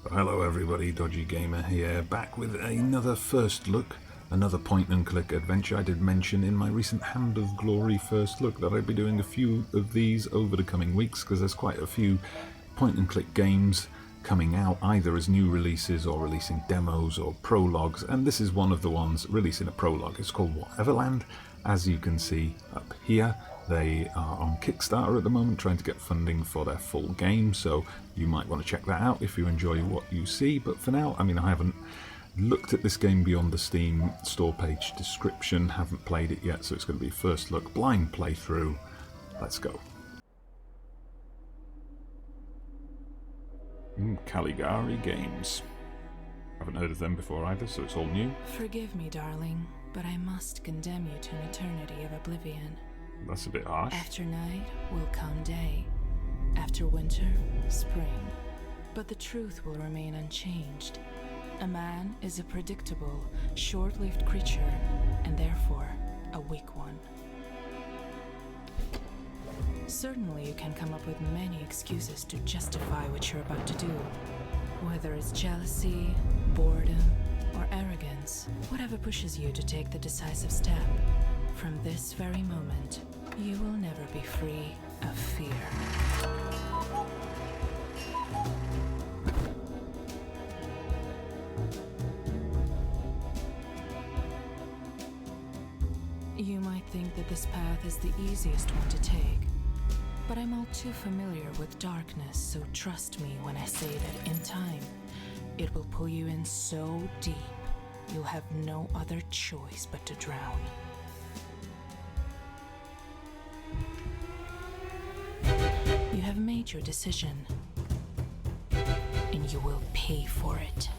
Hello everybody, Dodgy Gamer here, back with another first look, another point and click adventure. I did mention in my recent Hand of Glory first look that I'd be doing a few of these over the coming weeks because there's quite a few point and click games coming out either as new releases or releasing demos or prologues, and this is one of the ones releasing a prologue. It's called Whateverland. As you can see up here, they are on Kickstarter at the moment trying to get funding for their full game, so you might want to check that out if you enjoy what you see. But for now, I haven't looked at this game beyond the Steam store page description, haven't played it yet, so it's going to be first look, blind playthrough. Let's go. Caligari Games. Haven't heard of them before either, so it's all new. Forgive me, darling, but I must condemn you to an eternity of oblivion. That's a bit harsh. After night will come day. After winter, spring. But the truth will remain unchanged. A man is a predictable, short-lived creature, and therefore a weak one. Certainly you can come up with many excuses to justify what you're about to do. Whether it's jealousy, boredom, or arrogance, whatever pushes you to take the decisive step. From this very moment, you will never be free of fear. You might think that this path is the easiest one to take, but I'm all too familiar with darkness, so trust me when I say that in time, it will pull you in so deep, you'll have no other choice but to drown. You have made your decision, and you will pay for it.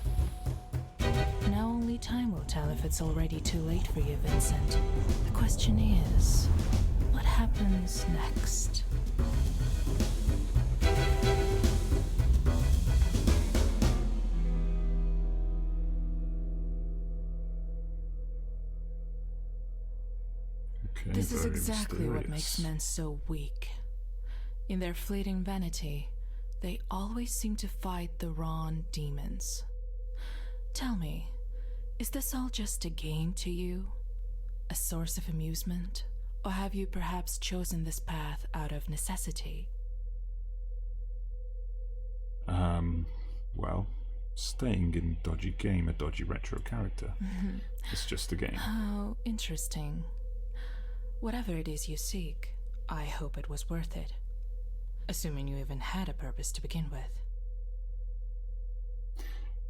Now only time will tell if it's already too late for you, Vincent. The question is, what happens next? Okay, This is very exactly what mysterious. makes men so weak. In their fleeting vanity, they always seem to fight the wrong demons. Tell me, is this all just a game to you? A source of amusement? Or have you perhaps chosen this path out of necessity? Well, staying in Dodgy Game, a dodgy retro character. It's just a game. How interesting. Whatever it is you seek, I hope it was worth it. Assuming you even had a purpose to begin with.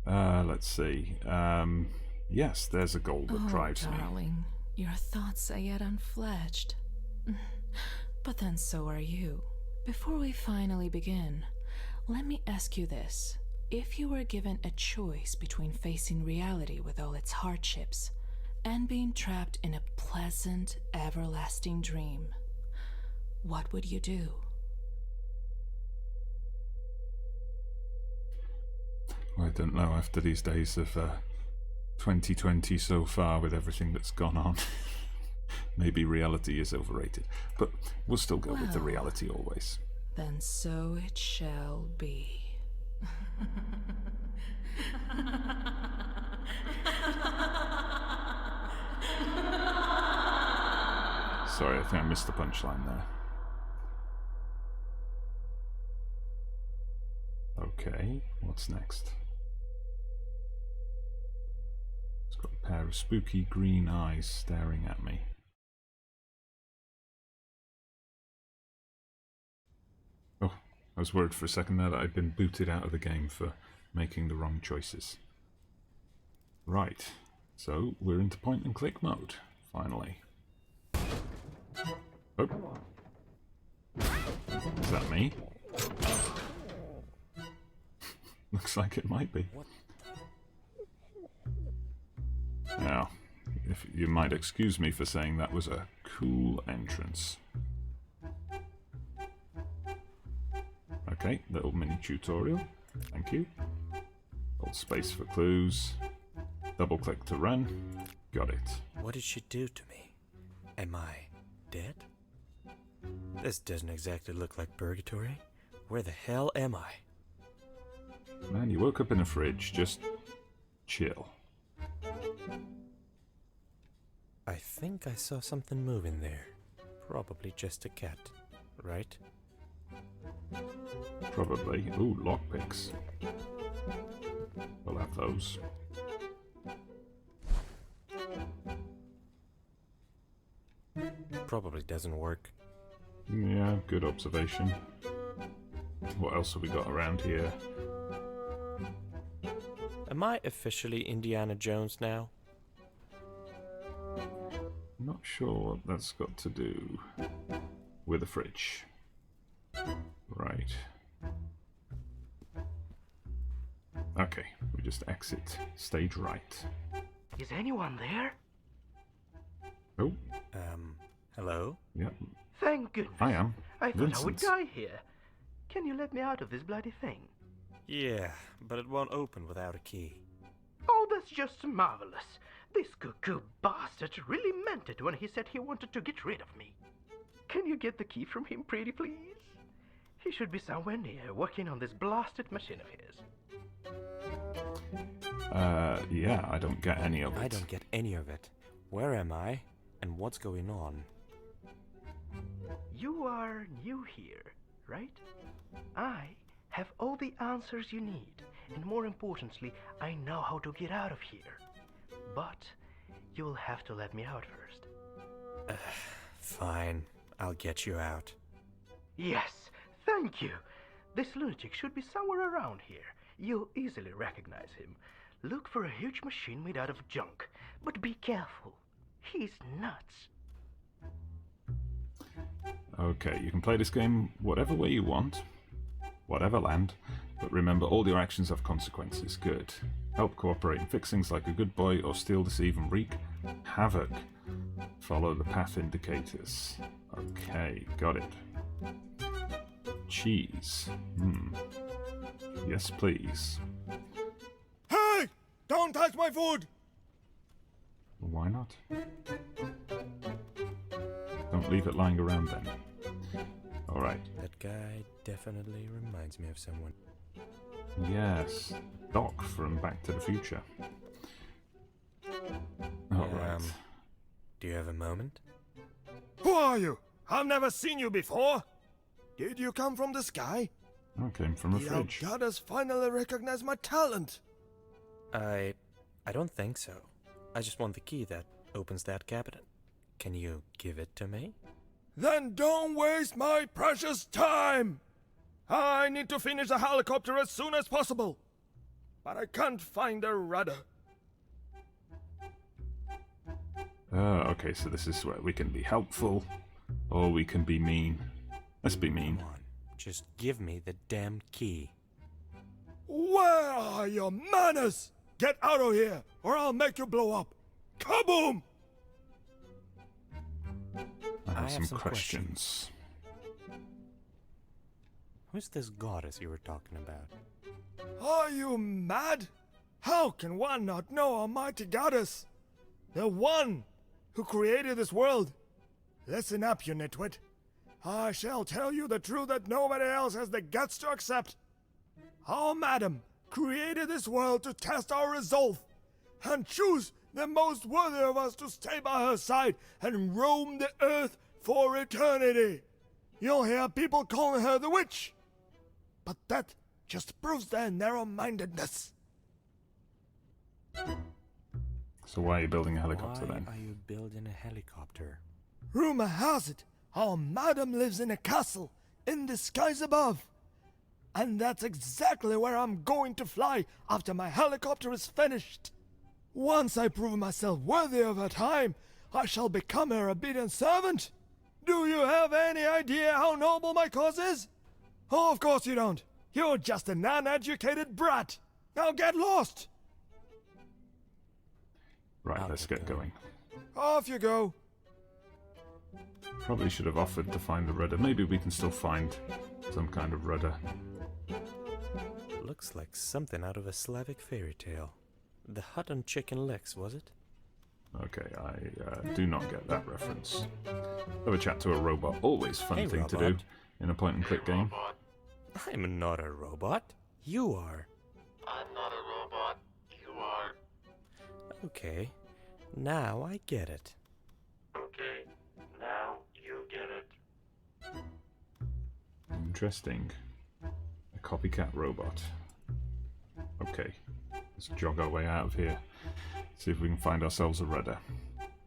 Let's see. Yes, there's a goal that drives me. Darling, your thoughts are yet unfledged. But then so are you. Before we finally begin, let me ask you this. If you were given a choice between facing reality with all its hardships and being trapped in a pleasant, everlasting dream, what would you do? I don't know, after these days of 2020 so far with everything that's gone on. Maybe reality is overrated, but we'll still go with the Well. reality always. Then so it shall be. Sorry, I think I missed the punchline there. Okay, what's next? It's got a pair of spooky green eyes staring at me. Oh, I was worried for a second there that I'd been booted out of the game for making the wrong choices. Right, so we're into point and click mode, finally. Oh. Is that me? Looks like it might be. Now, if you might excuse me for saying that was a cool entrance. Okay, little mini tutorial. Thank you. Hold space for clues. Double click to run. Got it. What did she do to me? Am I dead? This doesn't exactly look like purgatory. Where the hell am I? Man, you woke up in a fridge. Just chill. I think I saw something moving there. Probably just a cat, right? Probably. Ooh, lockpicks. We'll have those. Probably doesn't work. Yeah, good observation. What else have we got around here? Am I officially Indiana Jones now? Not sure what that's got to do with a fridge. Right. Okay, we just exit stage right. Is anyone there? Oh, Hello? yeah, Thank goodness. I am. I thought I would Vincent. die here. Can you let me out of this bloody thing? Yeah, but it won't open without a key. Oh, that's just marvelous. This cuckoo bastard really meant it when he said he wanted to get rid of me. Can you get the key from him, pretty please? He should be somewhere near, working on this blasted machine of his. Yeah, I don't get any of it. I don't get any of it. Where am I? And what's going on? You are new here, right? I have all the answers you need, and more importantly, I know how to get out of here. But you'll have to let me out first. Fine, I'll get you out. Yes, thank you. This lunatic should be somewhere around here. You'll easily recognize him. Look for a huge machine made out of junk, but be careful. He's nuts. Okay, you can play this game whatever way you want, whatever land, but remember all your actions have consequences. Good. Help cooperate and fix things like a good boy, or steal, deceive, and wreak havoc. Follow the path indicators. Okay, got it. Cheese. Yes, please. Hey! Don't touch my food! Why not? Don't leave it lying around then. Alright. That guy definitely reminds me of someone. Yes. Doc from Back to the Future. Alright. Do you have a moment? Who are you? I've never seen you before. Did you come from the sky? I came from a The fridge. goddess finally recognized my talent. I don't think so. I just want the key that opens that cabinet. Can you give it to me? Then don't waste my precious time. I need to finish the helicopter as soon as possible. But I can't find a rudder. Okay, so this is where we can be helpful, or we can be mean. Let's be mean. Come on, just give me the damn key. Where are your manners? Get out of here, or I'll make you blow up. Kaboom! I have some some questions. Who's this goddess you were talking about? Are you mad? How can one not know Almighty Goddess? The one who created this world. Listen up, you nitwit. I shall tell you the truth that nobody else has the guts to accept. Our madam created this world to test our resolve and choose the most worthy of us to stay by her side and roam the earth for eternity. You'll hear people calling her the witch, but that just proves their narrow-mindedness. So why are you building a helicopter Why then? are you building a helicopter? Rumor has it, our madam lives in a castle in the skies above. And that's exactly where I'm going to fly after my helicopter is finished. Once I prove myself worthy of her time, I shall become her obedient servant. Do you have any idea how noble my cause is? Oh, of course you don't. You're just an uneducated brat. Now get lost. Right, I'll let's get get going. going. Off you go. Probably should have offered to find the rudder. Maybe we can still find some kind of rudder. Looks like something out of a Slavic fairy tale. The hut on chicken legs, was it? Okay, I do not get that reference. Have a chat to a robot. Always fun Hey, thing to do robot. in a point-and-click game. I'm not a robot. You are. I'm not a robot. You are. Okay, now I get it. Okay, now you get it. Interesting. A copycat robot. Okay, let's jog our way out of here. See if we can find ourselves a rudder.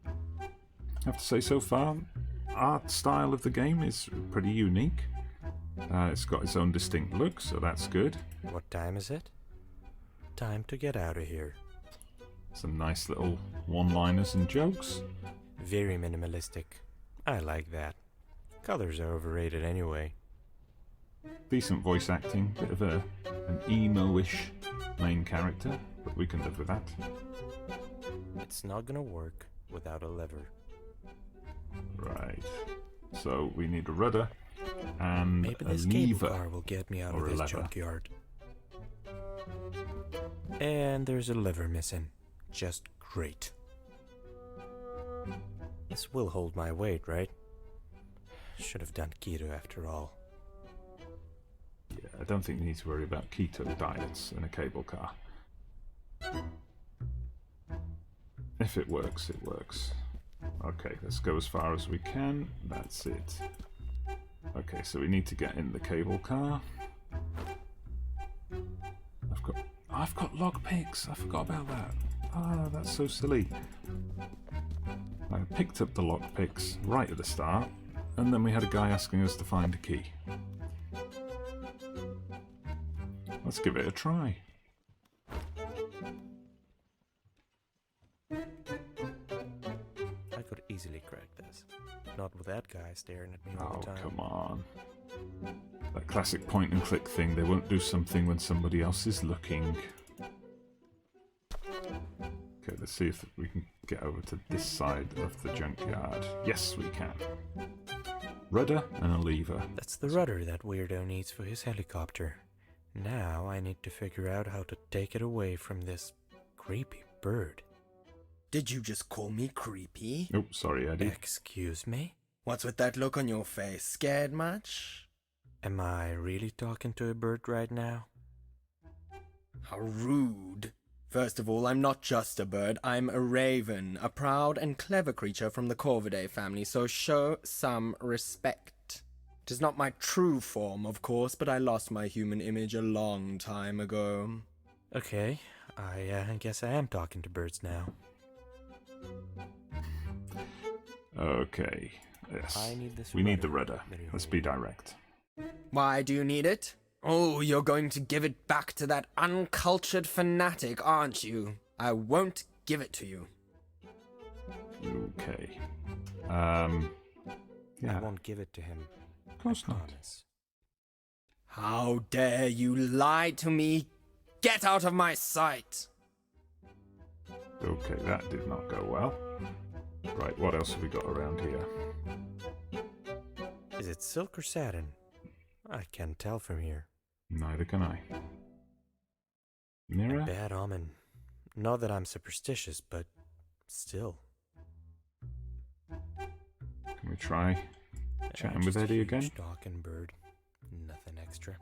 I have to say, so far, art style of the game is pretty unique. It's got its own distinct look, so that's good. What time is it? Time to get out of here. Some nice little one-liners and jokes. Very minimalistic. I like that. Colors are overrated anyway. Decent voice acting, bit of an emo-ish main character, but we can live with that. It's not gonna work without a lever. Right. So we need a rudder and Maybe a this cable lever. car will get me out or of a this lever. junkyard. And there's a lever missing. Just great. This will hold my weight, right? Should have done keto after all. Yeah, I don't think you need to worry about keto diets in a cable car. If it works, it works. Okay, let's go as far as we can. That's it. Okay, so we need to get in the cable car. I've got lockpicks. I forgot about that. Ah, that's so silly. I picked up the lockpicks right at the start, and then we had a guy asking us to find a key. Let's give it a try. I could easily crack this. Not with that guy staring at me all Oh, the time. come on. That classic point and click thing, they won't do something when somebody else is looking. Okay, let's see if we can get over to this side of the junkyard. Yes, we can. Rudder and a lever. That's the rudder that weirdo needs for his helicopter. Now I need to figure out how to take it away from this creepy bird. Did you just call me creepy? Oh, sorry, Eddie. Excuse me? What's with that look on your face? Scared much? Am I really talking to a bird right now? How rude. First of all, I'm not just a bird, I'm a raven, a proud and clever creature from the Corvidae family, so show some respect. It is not my true form, of course, but I lost my human image a long time ago. Okay, I guess I am talking to birds now. Okay. Yes. I need this We need the rudder. rudder. Let's be direct. Why do you need it? Oh, you're going to give it back to that uncultured fanatic, aren't you? I won't give it to you. Okay. I Yeah, won't give it to him. of course not. Promise. How dare you lie to me? Get out of my sight! Okay, that did not go well. Right, what else have we got around here? Is it silk or satin? I can't tell from here. Neither can I. Mirror? Bad omen. Not that I'm superstitious, but still. Can we try chatting with Just a Eddie huge again? talking bird. Nothing extra.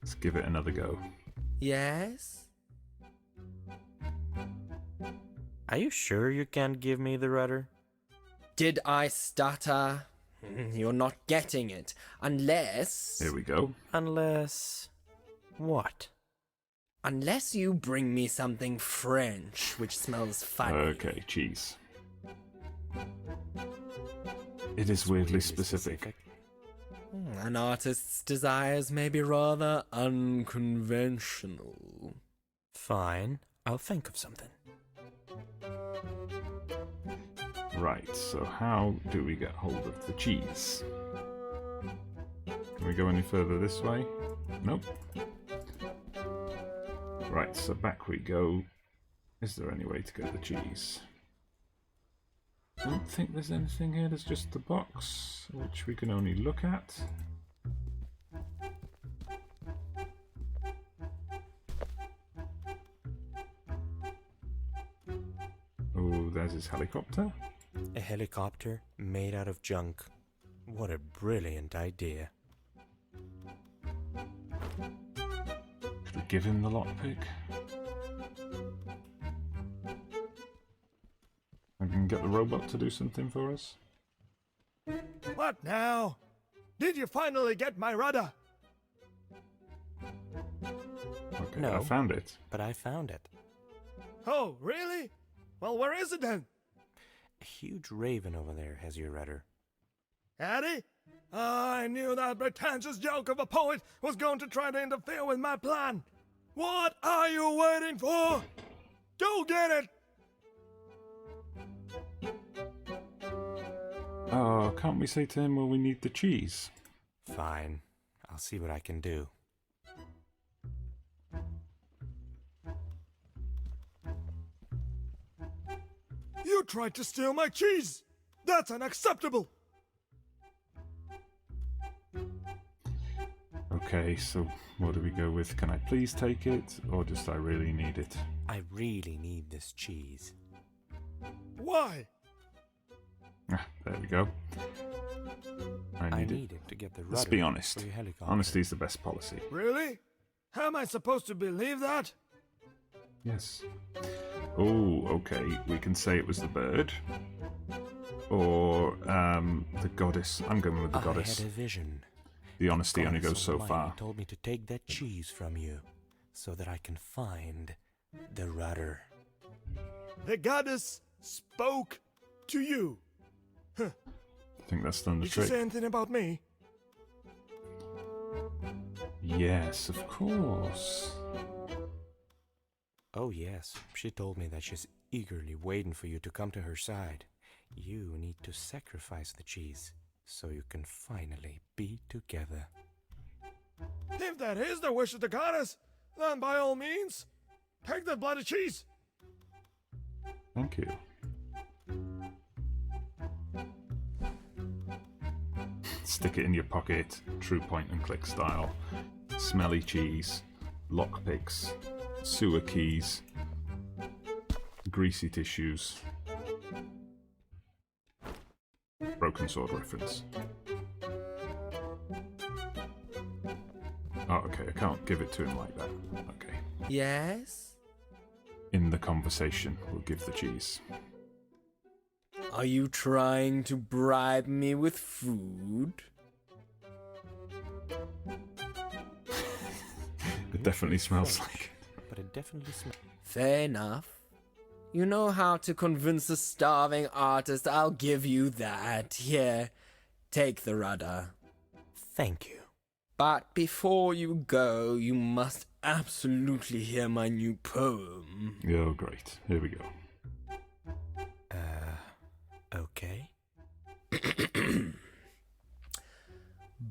Let's give it another go. Yes? Are you sure you can't give me the rudder? Did I stutter? You're not getting it. Unless... Here we go. Unless... What? Unless you bring me something French, which smells funny. Okay, cheese. It is weirdly specific. An artist's desires may be rather unconventional. Fine, I'll think of something. Right, so how do we get hold of the cheese? Can we go any further this way? Nope. Right, so back we go. Is there any way to get the cheese? I don't think there's anything here, there's just the box, which we can only look at. Oh, there's his helicopter. A helicopter made out of junk. What a brilliant idea. give him the lockpick? I can get the robot to do something for us? What now? Did you finally get my rudder? Okay, No. I found it. But I found it. Oh, really? Well, where is it then? A huge raven over there has your rudder. Addy? I knew that pretentious joke of a poet was going to try to interfere with my plan. What are you waiting for? Go get it! Oh, can't we say to him, well, we need the cheese? Fine. I'll see what I can do. You tried to steal my cheese! That's unacceptable! Okay, so what do we go with? Can I please take it, or just I really need it? I really need this cheese. Why? Ah, there we go. I I need it. need it to get the rudder Let's be honest. for your helicopter. Honesty is the best policy. Really? How am I supposed to believe that? Yes. Oh, okay. We can say it was the bird. Or the goddess. I'm going with the I goddess. had a vision. The honesty only Goddess goes so Almighty far. told me to take that cheese from you, so that I can find the rudder. The goddess spoke to you. I think that's done the Did she say trick. anything about me? Yes, of course. Oh yes, she told me that she's eagerly waiting for you to come to her side. You need to sacrifice the cheese, so you can finally be together. If that is the wish of the goddess, then by all means, take that bloody cheese. Thank you. Stick it in your pocket, true point and click style. Smelly cheese, lockpicks, sewer keys, greasy tissues. Broken sword reference. Oh, okay, I can't give it to him like that. Okay. Yes? In the conversation, we'll give the cheese. Are you trying to bribe me with food? It definitely smells like it. But it definitely smells. Fair enough. You know how to convince a starving artist, I'll give you that. Here, take the rudder. Thank you. But before you go, you must absolutely hear my new poem. Oh, great. Here we go. Okay.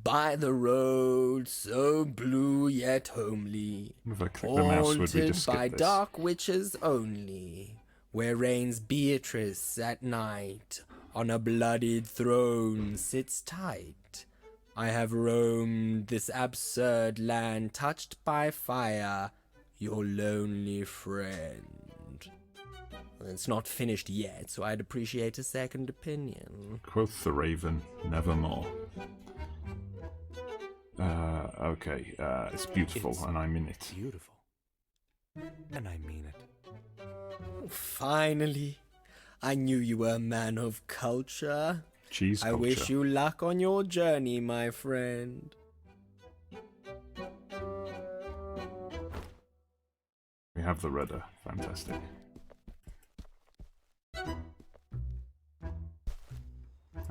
By the road so blue yet homely, If I click the mouse, would we haunted just skip by this? dark witches only, where reigns Beatrice at night, on a bloodied throne sits tight. I have roamed this absurd land, touched by fire, your lonely friend. It's not finished yet, so I'd appreciate a second opinion. Quoth the raven, nevermore. Okay, it's beautiful, It's and I'm in it. Beautiful. And I mean it. Finally, I knew you were a man of culture. Cheese I culture. wish you luck on your journey, my friend. We have the rudder. Fantastic.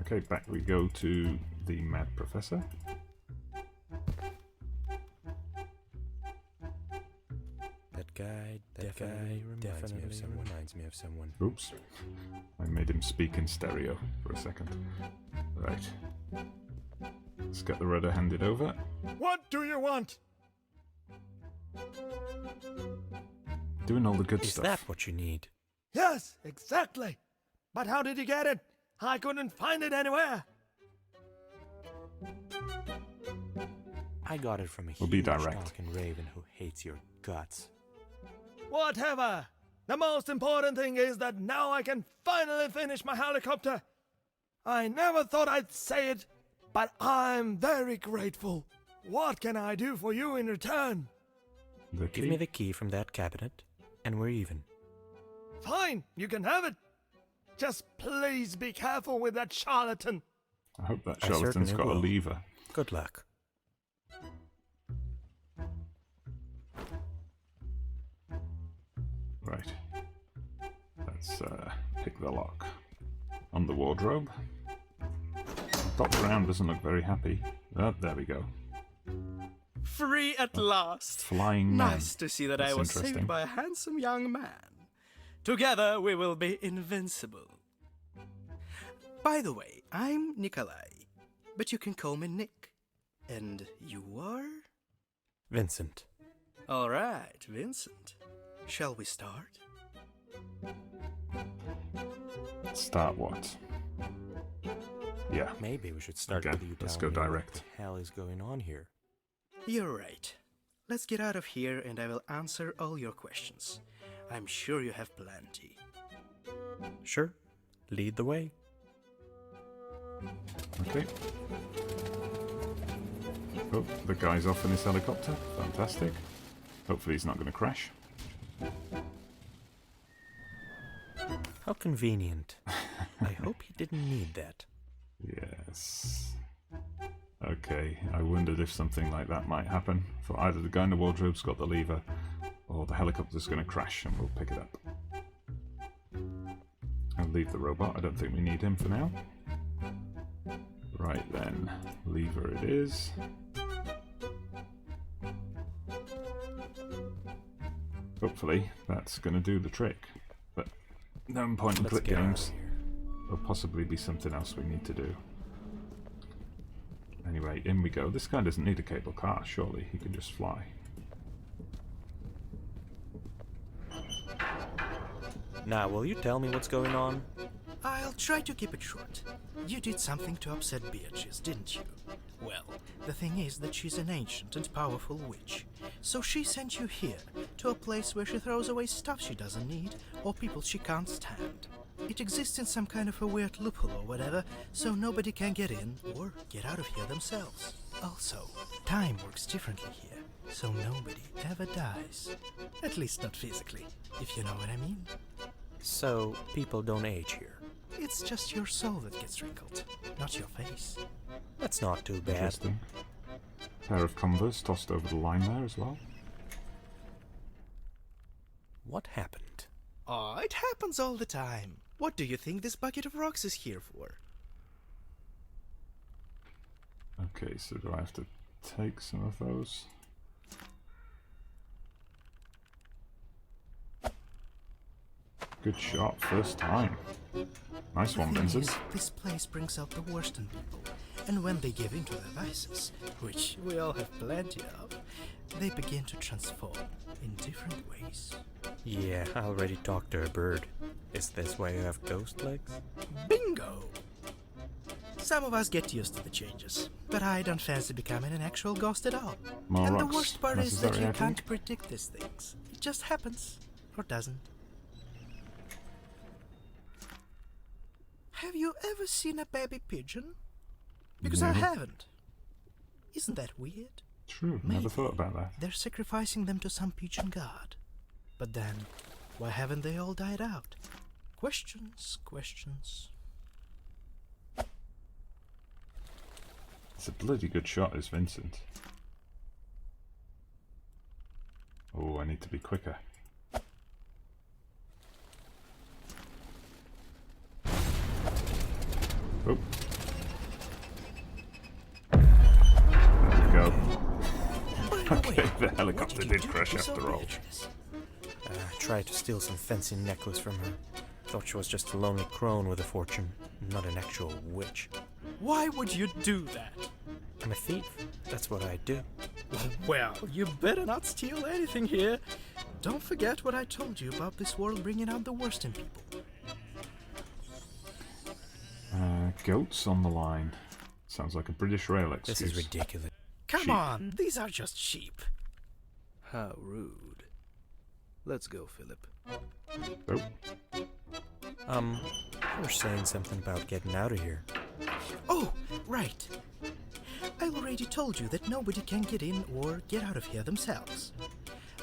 Okay, back we go to the Mad Professor. That guy definitely reminds me of someone. Oops. I made him speak in stereo for a second. Right. Let's get the rudder handed over. What do you want? Doing all the good Is stuff. that what you need? Yes, exactly. But how did you get it? I couldn't find it anywhere. I got it from a We'll be huge direct. talking raven who hates your guts. Whatever. The most important thing is that now I can finally finish my helicopter. I never thought I'd say it, but I'm very grateful. What can I do for you in return? The Give key? me the key from that cabinet, and we're even. Fine, you can have it. Just please be careful with that charlatan. I hope that I charlatan's certainly got a will. lever. Good luck. Right. Let's pick the lock. On the wardrobe. Dr. Brown doesn't look very happy. Oh, there we go. Free at last! Flying man. Nice to see that I That's was interesting. saved by a handsome young man. Together we will be invincible. By the way, I'm Nikolai, but you can call me Nick. And you are? Vincent. All right, Vincent. Shall we start? Start what? Yeah. Maybe we should start Okay, with you let's telling go me direct. What the hell is going on here? You're right. Let's get out of here and I will answer all your questions. I'm sure you have plenty. Sure. Lead the way. Okay. Oh, the guy's off in his helicopter. Fantastic. Hopefully he's not going to crash. How convenient. I hope he didn't need that. Yes. Okay, I wondered if something like that might happen. For either the guy in the wardrobe's got the lever, or the helicopter's going to crash and we'll pick it up. I'll leave the robot. I don't think we need him for now. Right then, lever it is. Hopefully that's going to do the trick. But no point and Let's click get out of games. here. There'll possibly be something else we need to do. Anyway, in we go. This guy doesn't need a cable car, surely. He can just fly. Now, will you tell me what's going on? I'll try to keep it short. You did something to upset Beatrice, didn't you? Well, the thing is that she's an ancient and powerful witch. So she sent you here, to a place where she throws away stuff she doesn't need, or people she can't stand. It exists in some kind of a weird loophole or whatever, so nobody can get in or get out of here themselves. Also, time works differently here, so nobody ever dies. At least not physically, if you know what I mean. So, people don't age here. It's just your soul that gets wrinkled, not your face. That's not too bad. Interesting. Pair of Converse tossed over the line there as well. What happened? Oh, it happens all the time. What do you think this bucket of rocks is here for? Okay, so do I have to take some of those? Good shot, first time. Nice one, The thing Vincent. is, this place brings out the worst in people, and when they give in to their vices, which we all have plenty of, they begin to transform in different ways. Yeah, I already talked to a bird. Is this why you have ghost legs? Bingo! Some of us get used to the changes, but I don't fancy becoming an actual ghost at all. More And rocks. the worst part is that Necessary, you I can't think. predict these things. It just happens, or doesn't. Have you ever seen a baby pigeon? Because I Never. haven't. Isn't that weird? True, Maybe never thought about that. they're sacrificing them to some pigeon god. But then, why haven't they all died out? Questions, questions. It's a bloody good shot, is Vincent. Oh, I need to be quicker. Oh. There we go. Okay, the helicopter did crash after all. I tried to steal some fancy necklace from her. Thought she was just a lonely crone with a fortune, not an actual witch. Why would you do that? I'm a thief. That's what I do. Well, you better not steal anything here. Don't forget what I told you about this world bringing out the worst in people. Goats on the line. Sounds like a British rail excuse. This is ridiculous. Come Sheep. on, these are just sheep. How rude. Let's go, Philip. Oh, You were saying something about getting out of here. Oh, right. I already told you that nobody can get in or get out of here themselves.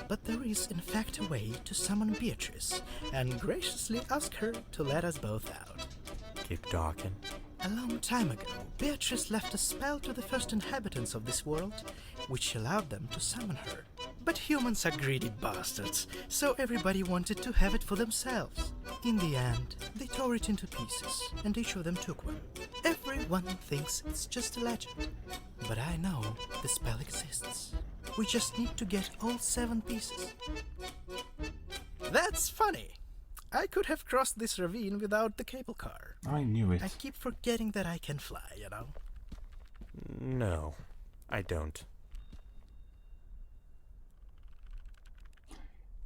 but there is in fact a way to summon Beatrice and graciously ask her to let us both out. Keep talking. A long time ago, Beatrice left a spell to the first inhabitants of this world, which allowed them to summon her. But humans are greedy bastards, so everybody wanted to have it for themselves. In the end, they tore it into pieces, and each of them took one. Everyone thinks it's just a legend, but I know the spell exists. We just need to get all 7 pieces. That's funny! I could have crossed this ravine without the cable car. I knew it. I keep forgetting that I can fly, you know? No, I don't.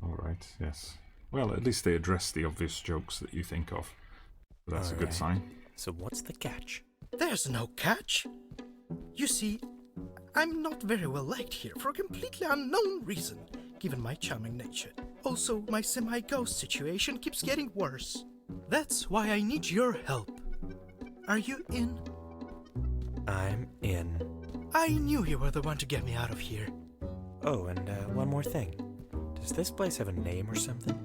Alright, yes. Well, at least they addressed the obvious jokes that you think of. That's a good Alright. sign. So what's the catch? There's no catch. You see, I'm not very well liked here for a completely unknown reason, given my charming nature. Also, my semi-ghost situation keeps getting worse. That's why I need your help. Are you in? I'm in. I knew you were the one to get me out of here. Oh, and one more thing. Does this place have a name or something?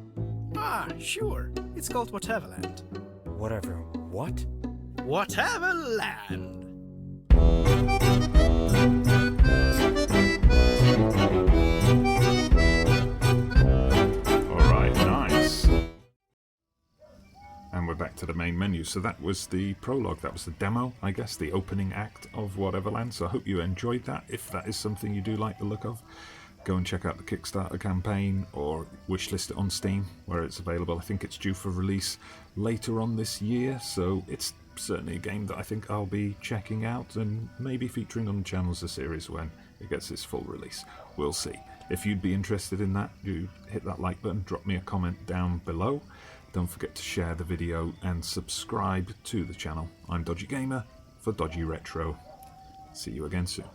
Ah, sure. It's called Whateverland. Whatever. What? Whateverland! Alright, nice. And we're back to the main menu. So that was the prologue, that was the demo, I guess, the opening act of Whateverland. So I hope you enjoyed that. If that is something you do like the look of, go and check out the Kickstarter campaign or wishlist it on Steam where it's available. I think it's due for release later on this year, so it's certainly a game that I think I'll be checking out and maybe featuring on the channel as a series when it gets its full release. We'll see. If you'd be interested in that, do hit that like button, drop me a comment down below. Don't forget to share the video and subscribe to the channel. I'm Dodgy Gamer for Dodgy Retro. See you again soon.